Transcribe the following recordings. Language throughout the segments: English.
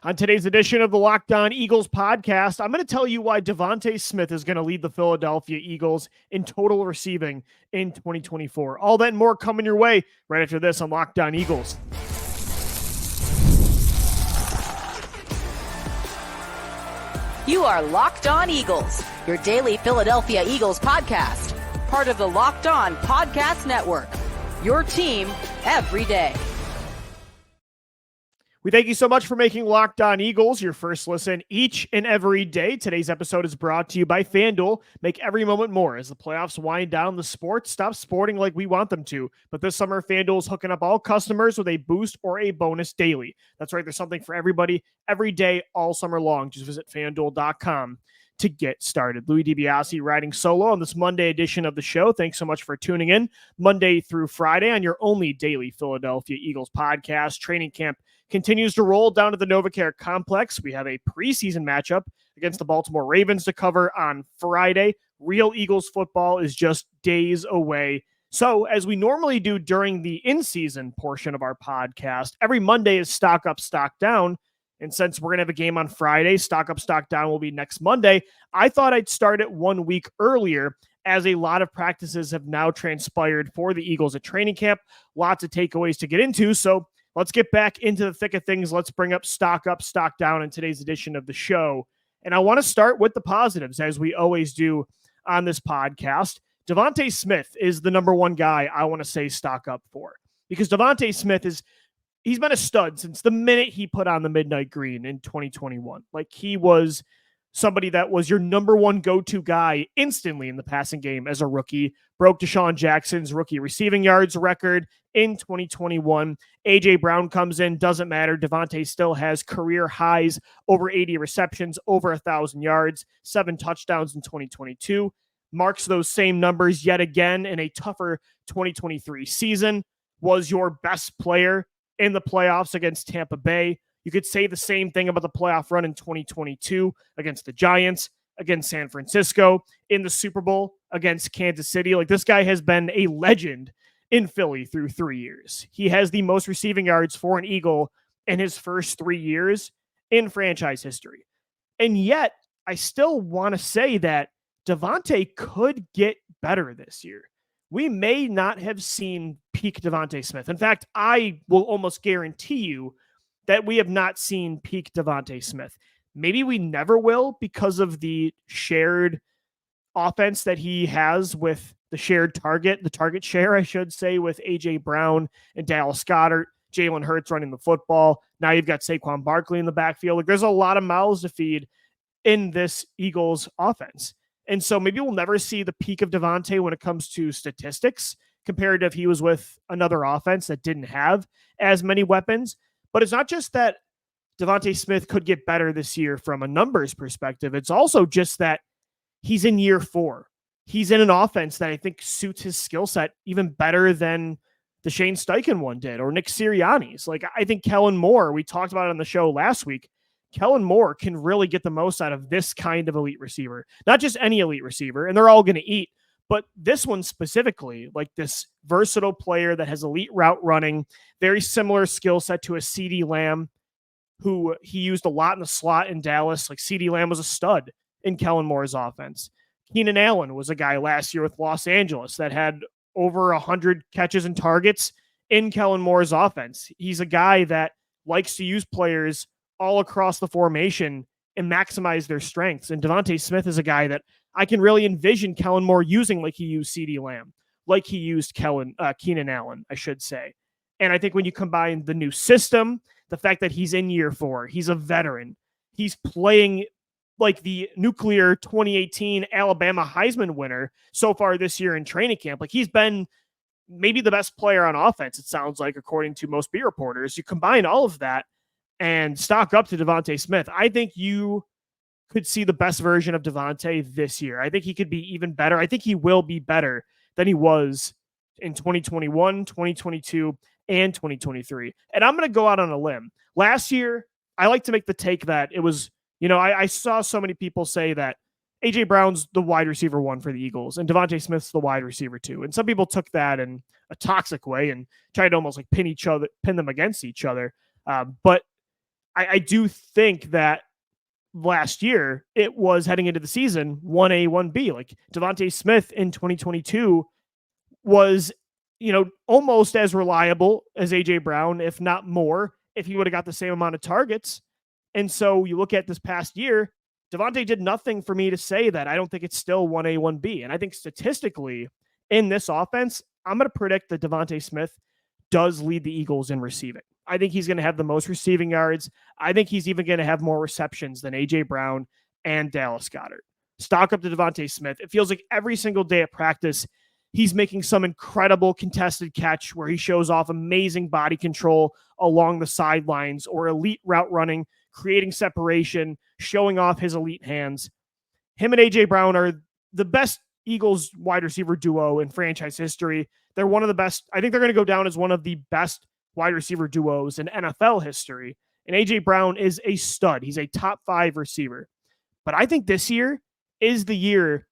On today's edition of the Locked On Eagles podcast, I'm going to tell you why DeVonta Smith is going to lead the Philadelphia Eagles in total receiving in 2024. All that and more coming your way right after this on Locked On Eagles. You are Locked On Eagles, your daily Philadelphia Eagles podcast, part of the Locked On Podcast Network, your team every day. We thank you so much for making Locked On Eagles your first listen each and every day. Today's episode is brought to you by FanDuel. Make every moment more as the playoffs wind down. The sports stop sporting like we want them to. But this summer, FanDuel is hooking up all customers with a boost or a bonus daily. That's right. There's something for everybody every day, all summer long. Just visit FanDuel.com to get started. Louis DiBiase riding solo on this Monday edition of the show. Thanks so much for tuning in Monday through Friday on your only daily Philadelphia Eagles podcast. Training camp continues to roll down to the NovaCare complex. We have a preseason matchup against the Baltimore Ravens to cover on Friday. Real Eagles football is just days away. So as we normally do during the in-season portion of our podcast, every Monday is stock up, stock down. And since we're going to have a game on Friday, stock up, stock down will be next Monday. I thought I'd start it 1 week earlier as a lot of practices have now transpired for the Eagles at training camp. Lots of takeaways to get into. So let's get back into the thick of things. Let's bring up, stock down in today's edition of the show. And I want to start with the positives, as we always do on this podcast. DeVonta Smith is the number one guy I want to say stock up for, because DeVonta Smith he's been a stud since the minute he put on the midnight green in 2021. Like, he was somebody that was your number one go-to guy instantly in the passing game as a rookie. Broke Deshaun Jackson's rookie receiving yards record in 2021. A.J. Brown comes in, doesn't matter. DeVonta still has career highs, over 80 receptions, over 1,000 yards, 7 touchdowns in 2022. Marks those same numbers yet again in a tougher 2023 season. Was your best player in the playoffs against Tampa Bay. You could say the same thing about the playoff run in 2022 against the Giants, against San Francisco, in the Super Bowl against Kansas City. Like, this guy has been a legend in Philly through 3 years. He has the most receiving yards for an Eagle in his first 3 years in franchise history. And yet, I still want to say that DeVonta could get better this year. We may not have seen peak DeVonta Smith. In fact, I will almost guarantee you that we have not seen peak DeVonta Smith. Maybe we never will, because of the shared offense that he has with the target share, I should say, with A.J. Brown and Dallas Goedert, Jalen Hurts running the football. Now you've got Saquon Barkley in the backfield. Like, there's a lot of mouths to feed in this Eagles offense. And so maybe we'll never see the peak of DeVonta when it comes to statistics, compared to if he was with another offense that didn't have as many weapons. But it's not just that DeVonta Smith could get better this year from a numbers perspective. It's also just that he's in year 4. He's in an offense that I think suits his skill set even better than the Shane Steichen one did, or Nick Sirianni's. Like, I think Kellen Moore, we talked about it on the show last week, Kellen Moore can really get the most out of this kind of elite receiver. Not just any elite receiver, and they're all going to eat, but this one specifically, like this versatile player that has elite route running, very similar skill set to a CeeDee Lamb, who he used a lot in the slot in Dallas. Like, CeeDee Lamb was a stud in Kellen Moore's offense. Keenan Allen was a guy last year with Los Angeles that had over 100 catches and targets in Kellen Moore's offense. He's a guy that likes to use players all across the formation and maximize their strengths. And DeVonta Smith is a guy that I can really envision Kellen Moore using, like he used CeeDee Lamb, like he used Keenan Allen, I should say. And I think when you combine the new system, the fact that he's in year 4, he's a veteran, he's playing like the nuclear 2018 Alabama Heisman winner so far this year in training camp. Like, he's been maybe the best player on offense, it sounds like, according to most beat reporters. You combine all of that and stock up to DeVonta Smith, I think you could see the best version of DeVonta this year. I think he could be even better. I think he will be better than he was in 2021, 2022, and 2023. And I'm going to go out on a limb. Last year, I like to make the take that it was, I saw so many people say that A.J. Brown's the wide receiver 1 for the Eagles and DeVonta Smith's the wide receiver 2. And some people took that in a toxic way and tried to almost like pin them against each other. But I do think that last year it was heading into the season 1A, 1B. Like DeVonta Smith in 2022 was, almost as reliable as AJ Brown, if not more, if he would have got the same amount of targets. And so you look at this past year, DeVonta did nothing for me to say that I don't think it's still 1A, 1B. And I think statistically in this offense, I'm going to predict that DeVonta Smith does lead the Eagles in receiving. I think he's going to have the most receiving yards. I think he's even going to have more receptions than AJ Brown and Dallas Goedert. Stock up to DeVonta Smith. It feels like every single day at practice, he's making some incredible contested catch where he shows off amazing body control along the sidelines or elite route running, creating separation, showing off his elite hands. Him and AJ Brown are the best Eagles wide receiver duo in franchise history. They're one of the best. I think they're going to go down as one of the best wide receiver duos in NFL history. And AJ Brown is a stud. He's a top 5 receiver. But I think this year is the year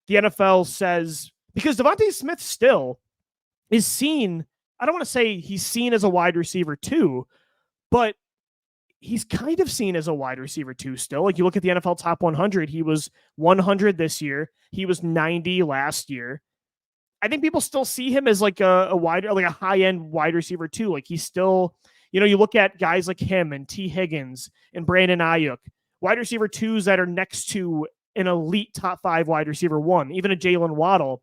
the NFL says, because DeVonta Smith still is seen, I don't want to say he's seen as a wide receiver too, but he's kind of seen as a wide receiver too still. Like you look at the NFL top 100, he was 100 this year. He was 90 last year. I think people still see him as like a high-end wide receiver too. Like he's still, you look at guys like him and T. Higgins and Brandon Ayuk, wide receiver 2s that are next to an elite top 5 wide receiver 1, even a Jalen Waddle.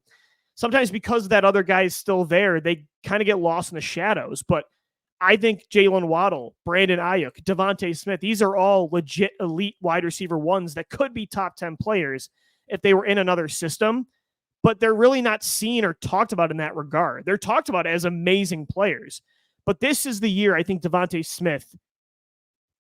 Sometimes because that other guy is still there, they kind of get lost in the shadows. But I think Jalen Waddle, Brandon Ayuk, DeVonta Smith, these are all legit elite wide receiver 1s that could be top 10 players if they were in another system. But they're really not seen or talked about in that regard. They're talked about as amazing players. But this is the year I think DeVonta Smith,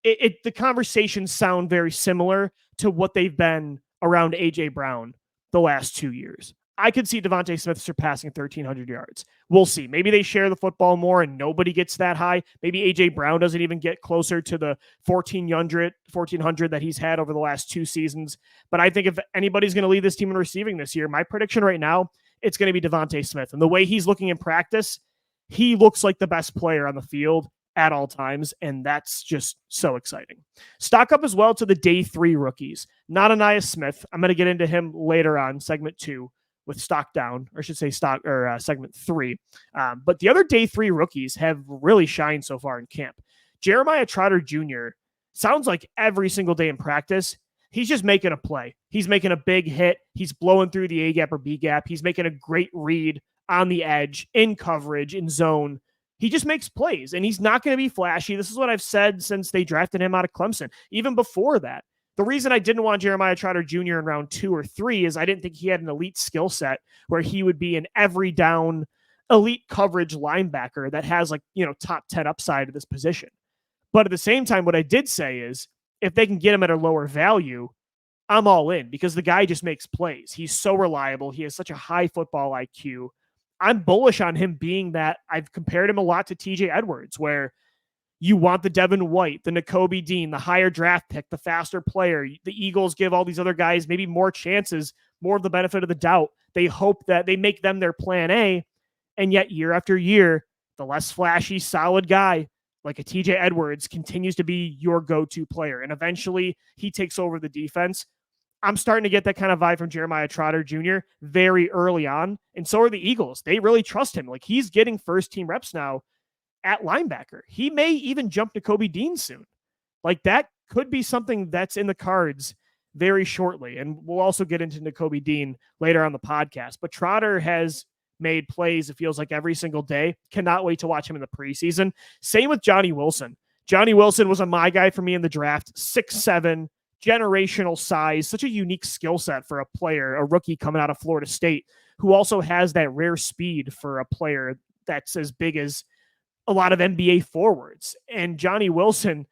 the conversations sound very similar to what they've been around AJ Brown the last 2 years. I could see DeVonta Smith surpassing 1,300 yards. We'll see. Maybe they share the football more and nobody gets that high. Maybe AJ Brown doesn't even get closer to the 1,400 that he's had over the last 2 seasons. But I think if anybody's going to lead this team in receiving this year, my prediction right now, it's going to be DeVonta Smith. And the way he's looking in practice, he looks like the best player on the field at all times, and that's just so exciting. Stock up as well to the day 3 rookies. Not Anais Smith. I'm going to get into him later on, segment 2. With stock down, or I should say segment 3. But the other day 3 rookies have really shined so far in camp. Jeremiah Trotter Jr. sounds like every single day in practice, he's just making a play. He's making a big hit. He's blowing through the A gap or B gap. He's making a great read on the edge, in coverage, in zone. He just makes plays, and he's not going to be flashy. This is what I've said since they drafted him out of Clemson. Even before that, the reason I didn't want Jeremiah Trotter Jr. in round 2 or 3 is I didn't think he had an elite skill set where he would be an every down elite coverage linebacker that has top 10 upside at this position. But at the same time, what I did say is if they can get him at a lower value, I'm all in because the guy just makes plays. He's so reliable. He has such a high football IQ. I'm bullish on him being that. I've compared him a lot to TJ Edwards, where you want the Devin White, the Nakobe Dean, the higher draft pick, the faster player. The Eagles give all these other guys maybe more chances, more of the benefit of the doubt. They hope that they make them their plan A. And yet year after year, the less flashy, solid guy like a TJ Edwards continues to be your go-to player. And eventually he takes over the defense. I'm starting to get that kind of vibe from Jeremiah Trotter Jr. very early on. And so are the Eagles. They really trust him. Like he's getting first team reps now at linebacker. He may even jump to Nakobe Dean soon. Like that could be something that's in the cards very shortly. And we'll also get into Nakobe Dean later on the podcast. But Trotter has made plays, it feels like, every single day. Cannot wait to watch him in the preseason. Same with Johnny Wilson. Johnny Wilson was a my guy for me in the draft. 6'7", generational size, such a unique skill set for a player, a rookie coming out of Florida State, who also has that rare speed for a player that's as big as a lot of NBA forwards. And Johnny Wilson,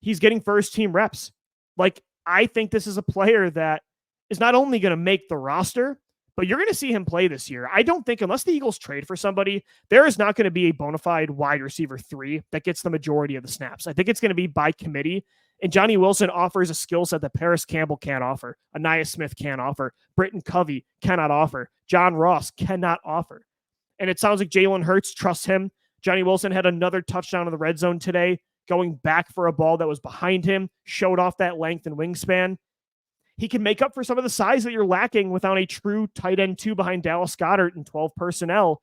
he's getting first team reps. Like, I think this is a player that is not only going to make the roster, but you're going to see him play this year. I don't think, unless the Eagles trade for somebody, there is not going to be a bona fide wide receiver 3 that gets the majority of the snaps. I think it's going to be by committee. And Johnny Wilson offers a skill set that Paris Campbell can't offer, Anais Smith can't offer, Britton Covey cannot offer, John Ross cannot offer. And it sounds like Jalen Hurts trusts him. Johnny Wilson had another touchdown in the red zone today. going back for a ball that was behind him, showed off that length and wingspan. He can make up for some of the size that you're lacking without a true tight end 2 behind Dallas Goedert and 12 personnel.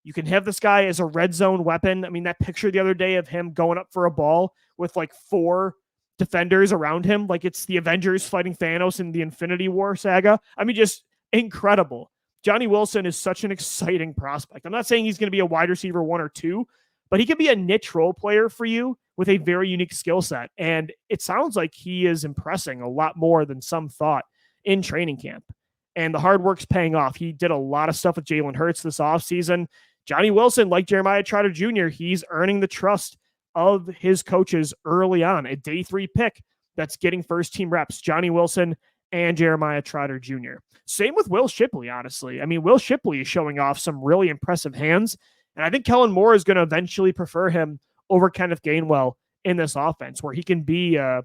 You can have this guy as a red zone weapon. I mean, that picture the other day of him going up for a ball with like 4 defenders around him, like it's the Avengers fighting Thanos in the Infinity War saga. I mean, just incredible. Johnny Wilson is such an exciting prospect. I'm not saying he's going to be a wide receiver 1 or 2, but he could be a niche role player for you with a very unique skill set. And it sounds like he is impressing a lot more than some thought in training camp. And the hard work's paying off. He did a lot of stuff with Jalen Hurts this offseason. Johnny Wilson, like Jeremiah Trotter Jr., he's earning the trust of his coaches early on. A day 3 pick that's getting first team reps. Johnny Wilson and Jeremiah Trotter Jr. Same with Will Shipley, honestly. I mean, Will Shipley is showing off some really impressive hands. And I think Kellen Moore is going to eventually prefer him over Kenneth Gainwell in this offense, where he can be a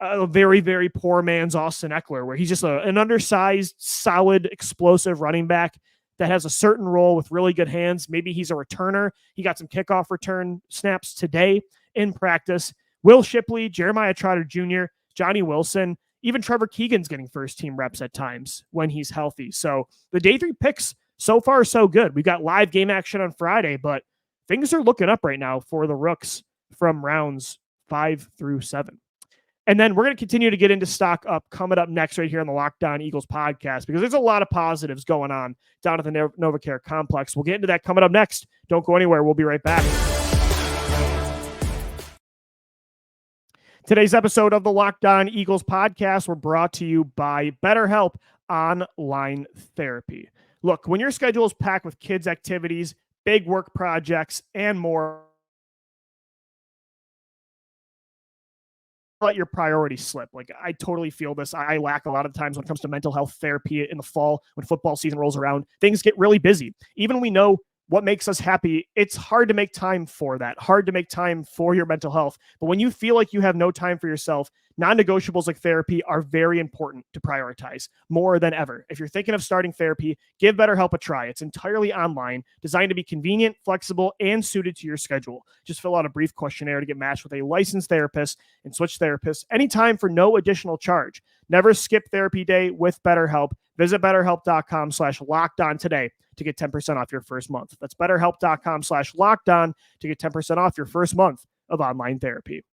very, very poor man's Austin Eckler, where he's just an undersized, solid, explosive running back that has a certain role with really good hands. Maybe he's a returner. He got some kickoff return snaps today in practice. Will Shipley, Jeremiah Trotter Jr., Johnny Wilson, even Trevor Keegan's getting first team reps at times when he's healthy. So the day 3 picks so far so good. We've got live game action on Friday, but things are looking up right now for the rooks from rounds 5 through 7. And then we're going to continue to get into stock up coming up next right here on the Locked On Eagles podcast, because there's a lot of positives going on down at the NovaCare complex. We'll get into that coming up next. Don't go anywhere. We'll be right back. Today's episode of the Locked On Eagles podcast were brought to you by BetterHelp Online Therapy. Look, when your schedule is packed with kids' activities, big work projects, and more, let your priorities slip. Like, I totally feel this. I lack a lot of times when it comes to mental health therapy in the fall when football season rolls around. Things get really busy. Even when we know what makes us happy, it's hard to make time for that, hard to make time for your mental health. But when you feel like you have no time for yourself, non-negotiables like therapy are very important to prioritize more than ever. If you're thinking of starting therapy, give BetterHelp a try. It's entirely online, designed to be convenient, flexible, and suited to your schedule. Just fill out a brief questionnaire to get matched with a licensed therapist and switch therapists anytime for no additional charge. Never skip therapy day with BetterHelp. Visit BetterHelp.com/lockedon today to get 10% off your first month. That's BetterHelp.com/lockedon to get 10% off your first month of online therapy.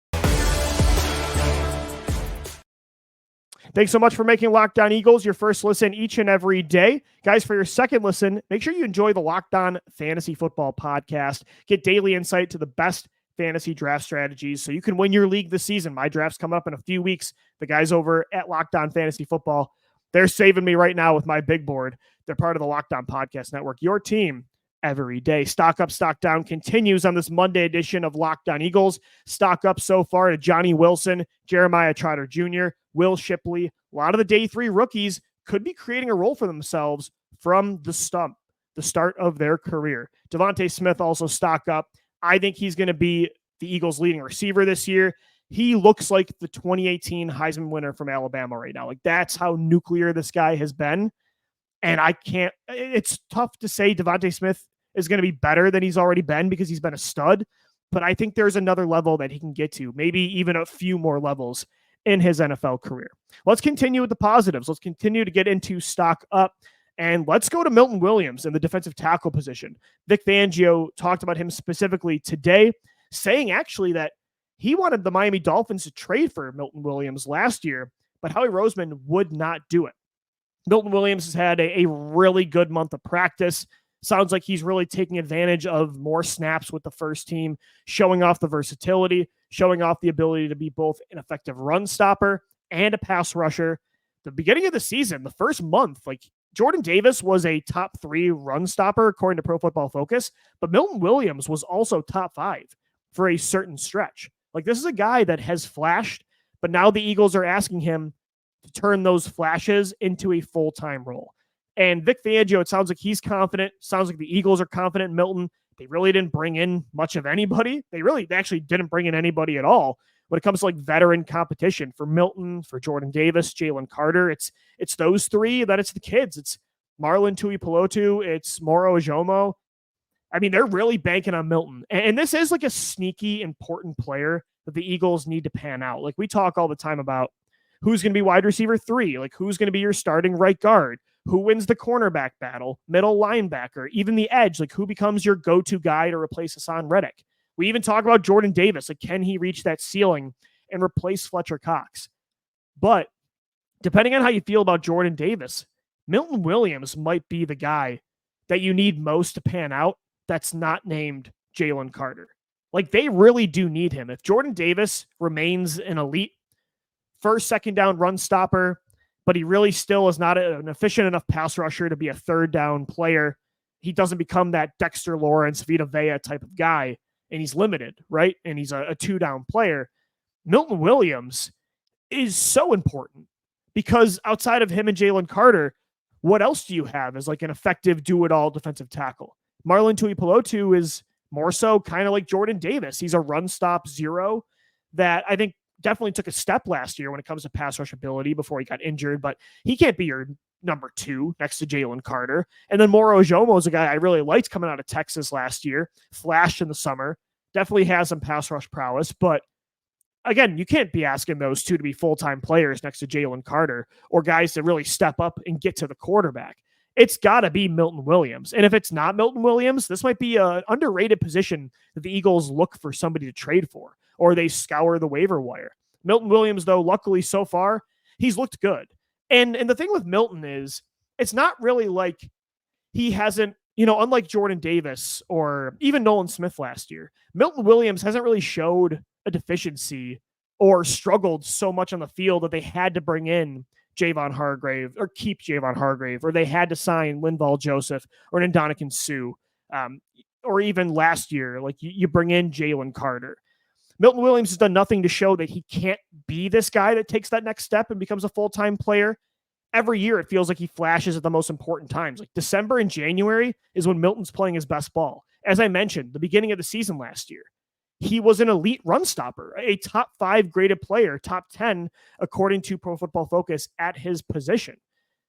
Thanks so much for making Locked On Eagles your first listen each and every day. Guys, for your second listen, make sure you enjoy the Locked On Fantasy Football podcast. Get daily insight to the best fantasy draft strategies so you can win your league this season. My draft's coming up in a few weeks. The guys over at Locked On Fantasy Football, they're saving me right now with my big board. They're part of the Locked On Podcast Network, your team every day. Stock Up, Stock Down continues on this Monday edition of Locked On Eagles. Stock up so far to Johnny Wilson, Jeremiah Trotter Jr., Will Shipley. A lot of the day 3 rookies could be creating a role for themselves from the start of their career. DeVonta Smith also stock up. I think he's going to be the Eagles' leading receiver this year. He looks like the 2018 Heisman winner from Alabama right now. Like, that's how nuclear this guy has been. And it's tough to say DeVonta Smith is going to be better than he's already been because he's been a stud. But I think there's another level that he can get to, maybe even a few more levels in his NFL career. Let's continue with the positives. Let's continue to get into stock up. And let's go to Milton Williams in the defensive tackle position. Vic Fangio talked about him specifically today, saying actually that he wanted the Miami Dolphins to trade for Milton Williams last year, but Howie Roseman would not do it. Milton Williams has had a really good month of practice. Sounds like he's really taking advantage of more snaps with the first team, showing off the versatility, showing off the ability to be both an effective run stopper and a pass rusher. The beginning of the season, the first month, like, Jordan Davis was a top 3 run stopper according to Pro Football Focus, but Milton Williams was also top 5 for a certain stretch. Like, this is a guy that has flashed, but now the Eagles are asking him to turn those flashes into a full-time role. And Vic Fangio, it sounds like he's confident. Sounds like the Eagles are confident in Milton. They really didn't bring in much of anybody. They actually didn't bring in anybody at all when it comes to like veteran competition for Milton, for Jordan Davis, Jalen Carter. It's those 3, then it's the kids. It's Marlon Tuipulotu, it's Moro Ojomo. I mean, they're really banking on Milton. And this is like a sneaky, important player that the Eagles need to pan out. Like we talk all the time about who's going to be wide receiver 3, like who's going to be your starting right guard, who wins the cornerback battle, middle linebacker, even the edge, like who becomes your go-to guy to replace Hassan Reddick. We even talk about Jordan Davis, like can he reach that ceiling and replace Fletcher Cox? But depending on how you feel about Jordan Davis, Milton Williams might be the guy that you need most to pan out that's not named Jalen Carter. Like they really do need him. If Jordan Davis remains an elite first, second down run stopper, but he really still is not an efficient enough pass rusher to be a third down player, he doesn't become that Dexter Lawrence, Vita Vea type of guy, and he's limited, right? And he's a 2-down player. Milton Williams is so important because outside of him and Jalen Carter, what else do you have as like an effective do-it-all defensive tackle? Marlon Tuipulotu is more so kind of like Jordan Davis. He's a run-stop zero that I think definitely took a step last year when it comes to pass rush ability before he got injured, but he can't be your number 2 next to Jalen Carter. And then Moro Ojomo is a guy I really liked coming out of Texas last year, flashed in the summer, definitely has some pass rush prowess, but again, you can't be asking those two to be full-time players next to Jalen Carter or guys to really step up and get to the quarterback. It's got to be Milton Williams. And if it's not Milton Williams, this might be an underrated position that the Eagles look for somebody to trade for, or they scour the waiver wire. Milton Williams, though, luckily so far, he's looked good. And the thing with Milton is it's not really like he hasn't, unlike Jordan Davis or even Nolan Smith last year, Milton Williams hasn't really showed a deficiency or struggled so much on the field that they had to bring in Javon Hargrave or keep Javon Hargrave, or they had to sign Linval Joseph or Ndamukong Suh, or even last year, like you bring in Jalen Carter. Milton Williams has done nothing to show that he can't be this guy that takes that next step and becomes a full-time player. Every year, it feels like he flashes at the most important times. Like December and January is when Milton's playing his best ball. As I mentioned, the beginning of the season last year, he was an elite run stopper, a top 5 graded player, top 10, according to Pro Football Focus at his position.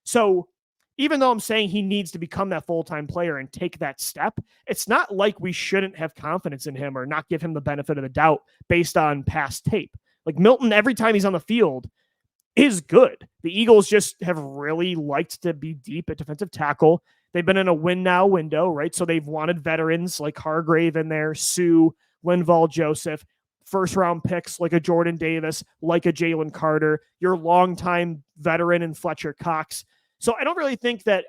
So even though I'm saying he needs to become that full-time player and take that step, it's not like we shouldn't have confidence in him or not give him the benefit of the doubt based on past tape. Like Milton, every time he's on the field, is good. The Eagles just have really liked to be deep at defensive tackle. They've been in a win now window, right? So they've wanted veterans like Hargrave in there, Suh, Linval Joseph, first-round picks like a Jordan Davis, like a Jalen Carter, your longtime veteran in Fletcher Cox. So I don't really think that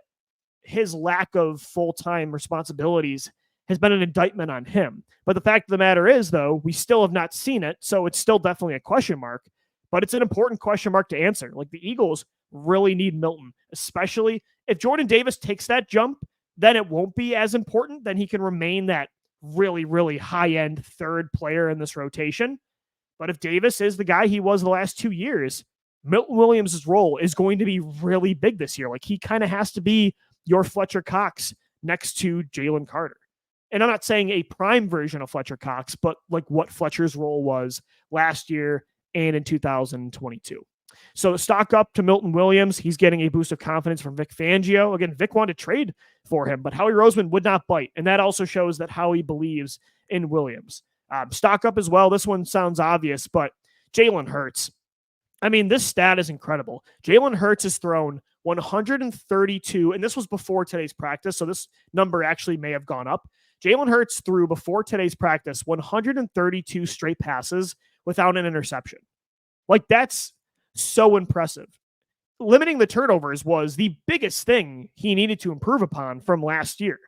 his lack of full-time responsibilities has been an indictment on him. But the fact of the matter is, though, we still have not seen it, so it's still definitely a question mark. But it's an important question mark to answer. Like the Eagles really need Milton, especially if Jordan Davis takes that jump, then it won't be as important. Then he can remain that really, really high-end third player in this rotation. But if Davis is the guy he was the last 2 years, Milton Williams' role is going to be really big this year. Like he kind of has to be your Fletcher Cox next to Jalen Carter. And I'm not saying a prime version of Fletcher Cox, but like what Fletcher's role was last year and in 2022. So stock up to Milton Williams. He's getting a boost of confidence from Vic Fangio. Again, Vic wanted to trade for him, but Howie Roseman would not bite. And that also shows that Howie believes in Williams. Stock up as well. This one sounds obvious, but Jalen Hurts. I mean, this stat is incredible. Jalen Hurts has thrown 132, and this was before today's practice, so this number actually may have gone up. Jalen Hurts threw before today's practice 132 straight passes without an interception. Like, that's so impressive. Limiting the turnovers was the biggest thing he needed to improve upon from last year.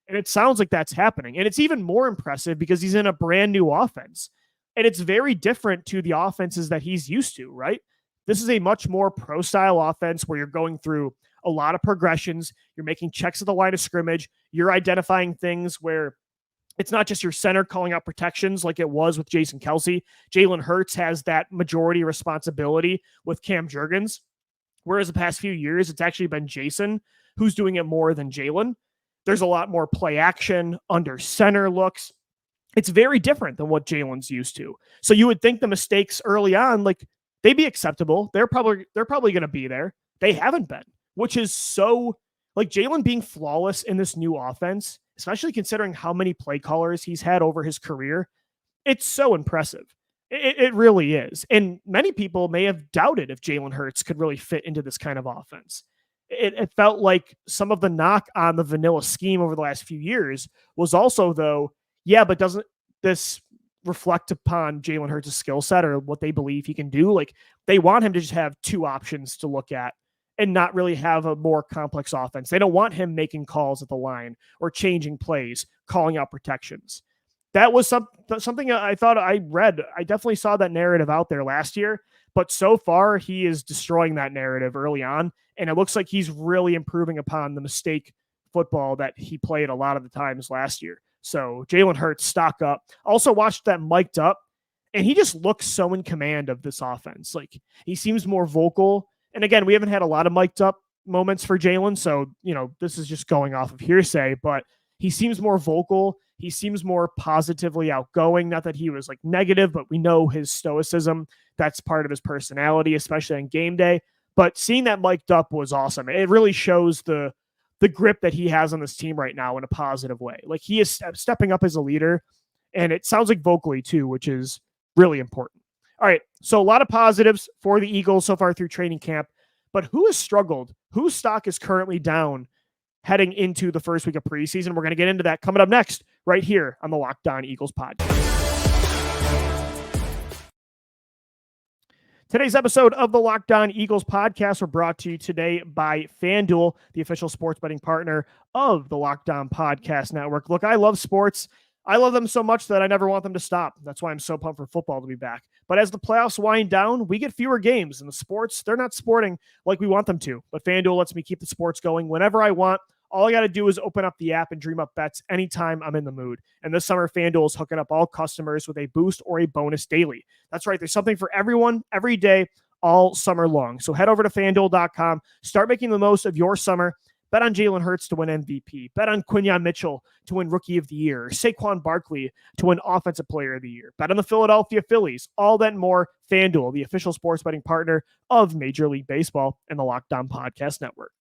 And it sounds like that's happening. And it's even more impressive because he's in a brand new offense. And it's very different to the offenses that he's used to, right? This is a much more pro-style offense where you're going through a lot of progressions. You're making checks at the line of scrimmage. You're identifying things where it's not just your center calling out protections like it was with Jason Kelce. Jalen Hurts has that majority responsibility with Cam Jurgens. Whereas the past few years, it's actually been Jason who's doing it more than Jalen. There's a lot more play action, under center looks. It's very different than what Jalen's used to. So you would think the mistakes early on, like, they'd be acceptable. They're probably going to be there. They haven't been, which is so, like, Jalen being flawless in this new offense, especially considering how many play callers he's had over his career. It's so impressive. It really is. And many people may have doubted if Jalen Hurts could really fit into this kind of offense. It felt like some of the knock on the vanilla scheme over the last few years was also, though, yeah, but doesn't this reflect upon Jalen Hurts' skill set or what they believe he can do? Like, they want him to just have two options to look at and not really have a more complex offense. They don't want him making calls at the line or changing plays, calling out protections. That was something I thought I read. I definitely saw that narrative out there last year, but so far he is destroying that narrative early on. And it looks like he's really improving upon the mistake football that he played a lot of the times last year. So Jalen Hurts, stock up. Also watched that mic'd up, and he just looks so in command of this offense. Like, he seems more vocal. And again, we haven't had a lot of mic'd up moments for Jalen. So, this is just going off of hearsay, but he seems more vocal. He seems more positively outgoing. Not that he was like negative, but we know his stoicism. That's part of his personality, especially on game day. But seeing that mic'd up was awesome. It really shows the grip that he has on this team right now in a positive way. Like, he is stepping up as a leader, and it sounds like vocally too, which is really important. All right, so a lot of positives for the Eagles so far through training camp, but who has struggled? Whose stock is currently down heading into the first week of preseason? We're going to get into that coming up next right here on the Locked On Eagles podcast. Today's episode of the Locked On Eagles podcast were brought to you today by FanDuel, the official sports betting partner of the Locked On Podcast Network. Look, I love sports. I love them so much that I never want them to stop. That's why I'm so pumped for football to be back. But as the playoffs wind down, we get fewer games, and the sports, they're not sporting like we want them to. But FanDuel lets me keep the sports going whenever I want. All I got to do is open up the app and dream up bets anytime I'm in the mood. And this summer, FanDuel is hooking up all customers with a boost or a bonus daily. That's right. There's something for everyone, every day, all summer long. So head over to FanDuel.com. Start making the most of your summer. Bet on Jalen Hurts to win MVP. Bet on Quinyon Mitchell to win Rookie of the Year. Or Saquon Barkley to win Offensive Player of the Year. Bet on the Philadelphia Phillies. All that and more. FanDuel, the official sports betting partner of Major League Baseball and the Locked On Podcast Network.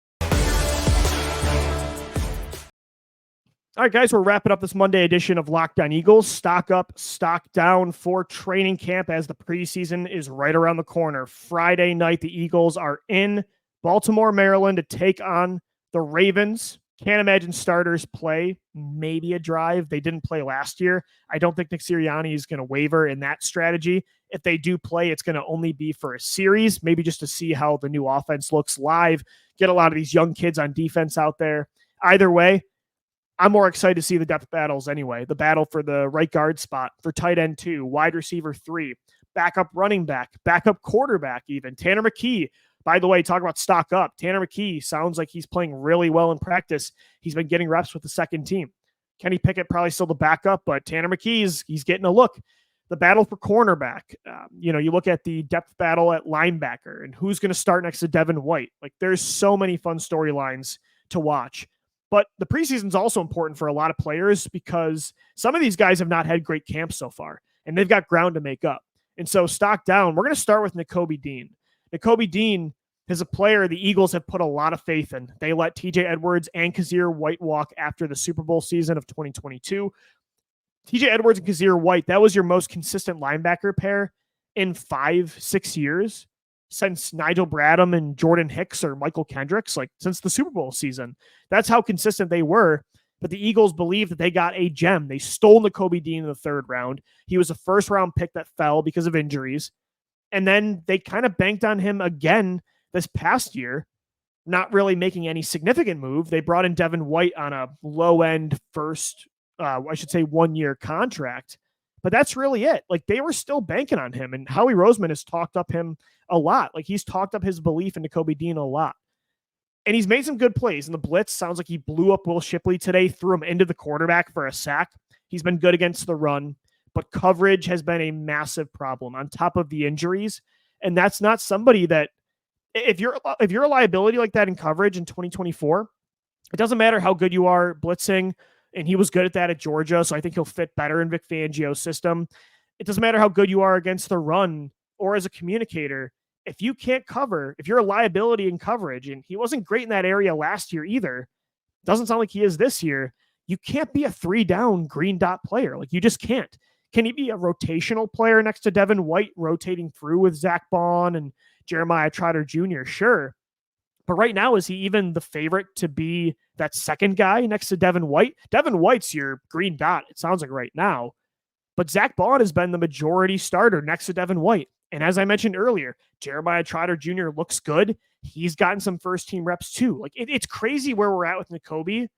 All right, guys, we're wrapping up this Monday edition of Locked On Eagles. Stock up, stock down for training camp as the preseason is right around the corner. Friday night, the Eagles are in Baltimore, Maryland to take on the Ravens. Can't imagine starters play, maybe a drive. They didn't play last year. I don't think Nick Sirianni is going to waver in that strategy. If they do play, it's going to only be for a series, maybe just to see how the new offense looks live, get a lot of these young kids on defense out there. Either way, I'm more excited to see the depth battles anyway. The battle for the right guard spot, for tight end 2, wide receiver 3, backup running back, backup quarterback even. Tanner McKee, by the way, talk about stock up. Tanner McKee sounds like he's playing really well in practice. He's been getting reps with the second team. Kenny Pickett probably still the backup, but Tanner McKee, he's getting a look. The battle for cornerback. You look at the depth battle at linebacker and who's going to start next to Devin White. Like, there's so many fun storylines to watch. But the preseason is also important for a lot of players because some of these guys have not had great camps so far, and they've got ground to make up. And so stock down, we're going to start with Nakobe Dean. Nakobe Dean is a player the Eagles have put a lot of faith in. They let TJ Edwards and Kazir White walk after the Super Bowl season of 2022. TJ Edwards and Kazir White, that was your most consistent linebacker pair in 5-6 years. Since Nigel Bradham and Jordan Hicks or Michael Kendricks, like since the Super Bowl season. That's how consistent they were. But the Eagles believe that they got a gem. They stole Nakobe Dean in the 3rd round. He was a first-round pick that fell because of injuries. And then they kind of banked on him again this past year, not really making any significant move. They brought in Devin White on a low-end first, 1-year contract. But that's really it. Like, they were still banking on him. And Howie Roseman has talked up him a lot. Like, he's talked up his belief in Nakobe Dean a lot. And he's made some good plays. And the blitz sounds like he blew up Will Shipley today, threw him into the quarterback for a sack. He's been good against the run. But coverage has been a massive problem on top of the injuries. And that's not somebody that, if you're a liability like that in coverage in 2024, it doesn't matter how good you are blitzing. And he was good at that at Georgia, so I think he'll fit better in Vic Fangio's system. It doesn't matter how good you are against the run or as a communicator. If you can't cover, if you're a liability in coverage, and he wasn't great in that area last year either, doesn't sound like he is this year, you can't be a 3-down green dot player. Like, you just can't. Can he be a rotational player next to Devin White, rotating through with Zach Bond and Jeremiah Trotter Jr.? Sure. But right now, is he even the favorite to be that second guy next to Devin White? Devin White's your green dot, it sounds like right now. But Zach Bond has been the majority starter next to Devin White. And as I mentioned earlier, Jeremiah Trotter Jr. looks good. He's gotten some first-team reps too. Like it's crazy where we're at with Nakobe,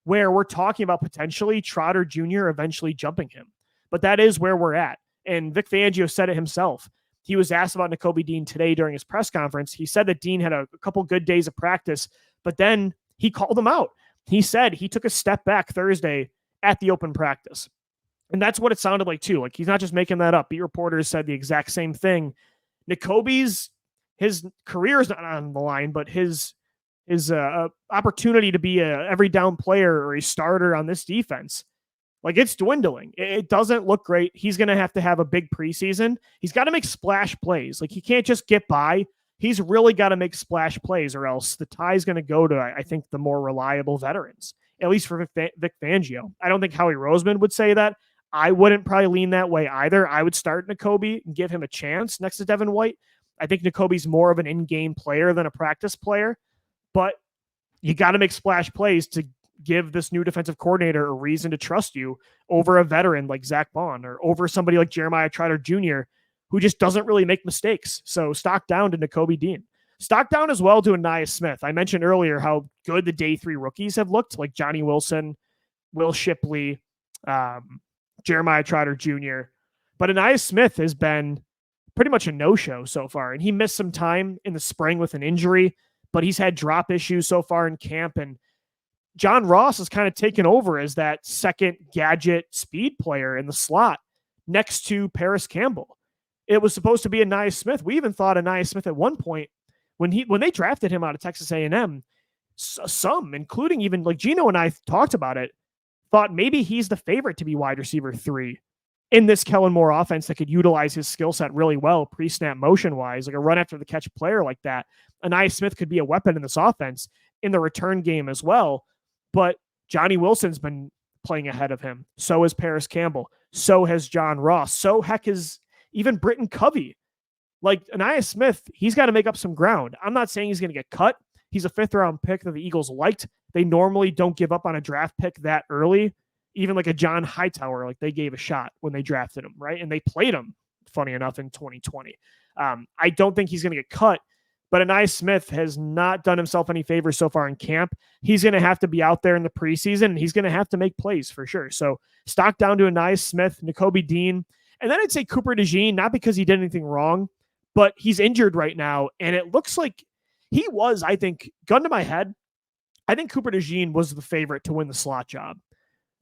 where we're talking about potentially Trotter Jr. eventually jumping him. But that is where we're at. And Vic Fangio said it himself. He was asked about Nakobe Dean today during his press conference. He said that Dean had a couple good days of practice, but then he called him out. He said he took a step back Thursday at the open practice. And that's what it sounded like too. Like he's not just making that up. Beat reporters said the exact same thing. Nakobe's, his career is not on the line, but his opportunity to be a every down player or a starter on this defense, like it's dwindling. It doesn't look great. He's going to have a big preseason. He's got to make splash plays. Like he can't just get by. He's really got to make splash plays, or else the tie is going to go to, I think, the more reliable veterans, at least for Vic Fangio. I don't think Howie Roseman would say that. I wouldn't probably lean that way either. I would start Nakobe and give him a chance next to Devin White. I think Nakobe's more of an in-game player than a practice player, but you got to make splash plays to give this new defensive coordinator a reason to trust you over a veteran like Zach Bond or over somebody like Jeremiah Trotter Jr., who just doesn't really make mistakes. So stock down to Nakobe Dean. Stock down as well to Ainias Smith. I mentioned earlier how good the day 3 rookies have looked, like Johnny Wilson, Will Shipley, Jeremiah Trotter Jr. But Ainias Smith has been pretty much a no-show so far. And he missed some time in the spring with an injury, but he's had drop issues so far in camp. And John Ross has kind of taken over as that second gadget speed player in the slot next to Paris Campbell. It was supposed to be Ainias Smith. We even thought Ainias Smith at one point when they drafted him out of Texas A&M, some, including even like Gino and I talked about it, thought maybe he's the favorite to be wide receiver 3 in this Kellen Moore offense that could utilize his skill set really well, pre-snap motion-wise, like a run after the catch player like that. Ainias Smith could be a weapon in this offense in the return game as well. But Johnny Wilson's been playing ahead of him. So has Paris Campbell. So has John Ross. So heck is even Britton Covey. Like Ainias Smith, he's got to make up some ground. I'm not saying he's going to get cut. He's a 5th-round pick that the Eagles liked. They normally don't give up on a draft pick that early. Even like a John Hightower, like they gave a shot when they drafted him, right? And they played him, funny enough, in 2020. I don't think he's going to get cut, but Ainias Smith has not done himself any favors so far in camp. He's going to have to be out there in the preseason, and he's going to have to make plays for sure. So stock down to Ainias Smith, Nakobe Dean, and then I'd say Cooper DeJean, not because he did anything wrong, but he's injured right now, and it looks like he was, I think, gun to my head, I think Cooper DeJean was the favorite to win the slot job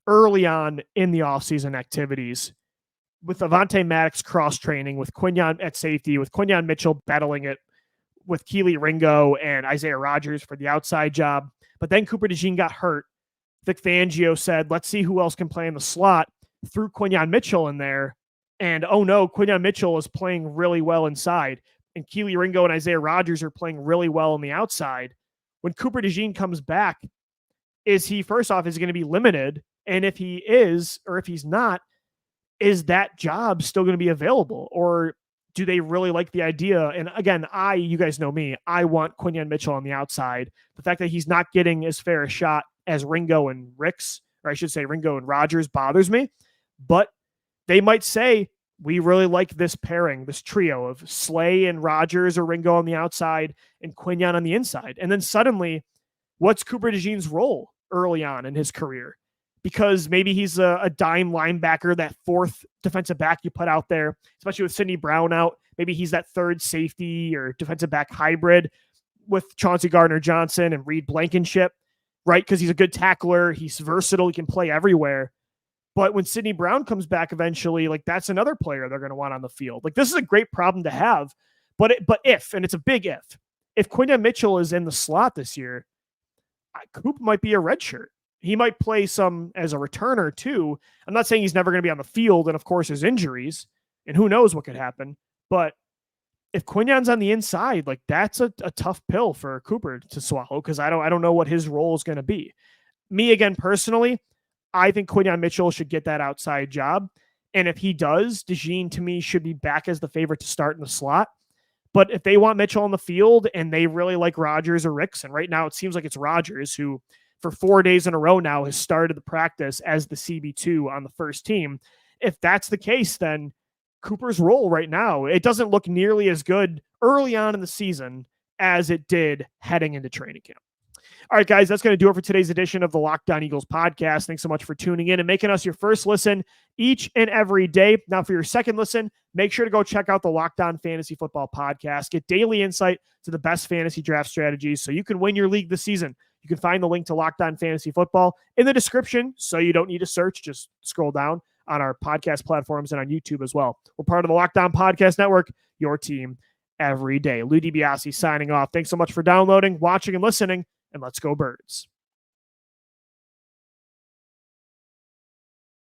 early on in the offseason activities, with Avonte Maddox cross-training, with Quinyon at safety, with Quinyon Mitchell battling it with Keely Ringo and Isaiah Rodgers for the outside job. But then Cooper DeJean got hurt. Vic Fangio said, let's see who else can play in the slot, threw Quinyon Mitchell in there. And oh no, Quinyon Mitchell is playing really well inside. And Keely Ringo and Isaiah Rodgers are playing really well on the outside. When Cooper DeJean comes back, is he, first off, is going to be limited? And if he is, or if he's not, is that job still going to be available? Or do they really like the idea? And again, you guys know me, I want Quinyon Mitchell on the outside. The fact that he's not getting as fair a shot as Ringo and Ricks, or I should say Ringo and Rodgers, bothers me. But they might say, we really like this pairing, this trio of Slay and Rodgers or Ringo on the outside and Quinyon on the inside. And then suddenly, what's Cooper DeJean's role early on in his career? Because maybe he's a dime linebacker, that 4th defensive back you put out there, especially with Sidney Brown out. Maybe he's that 3rd safety or defensive back hybrid with Chauncey Gardner-Johnson and Reed Blankenship, right? Because he's a good tackler. He's versatile. He can play everywhere. But when Sidney Brown comes back eventually, like that's another player they're going to want on the field. Like this is a great problem to have. But if, and it's a big if Quinyon Mitchell is in the slot this year, Coop might be a redshirt. He might play some as a returner too. I'm not saying he's never going to be on the field, and of course there's injuries, and who knows what could happen. But if Quinyon's on the inside, like that's a tough pill for Cooper to swallow, because I don't know what his role is going to be. Me, again, personally, I think Quinyon Mitchell should get that outside job. And if he does, DeJean to me should be back as the favorite to start in the slot. But if they want Mitchell on the field and they really like Rodgers or Ricks, and right now it seems like it's Rodgers who for 4 days in a row now has started the practice as the CB2 on the first team. If that's the case, then Cooper's role right now, it doesn't look nearly as good early on in the season as it did heading into training camp. All right, guys, that's going to do it for today's edition of the Locked On Eagles podcast. Thanks so much for tuning in and making us your first listen each and every day. Now, for your second listen, make sure to go check out the Locked On Fantasy Football podcast. Get daily insight to the best fantasy draft strategies so you can win your league this season. You can find the link to Locked On Fantasy Football in the description, so you don't need to search. Just scroll down on our podcast platforms and on YouTube as well. We're part of the Locked On Podcast Network, your team every day. Lou DiBiase signing off. Thanks so much for downloading, watching, and listening, and let's go Birds.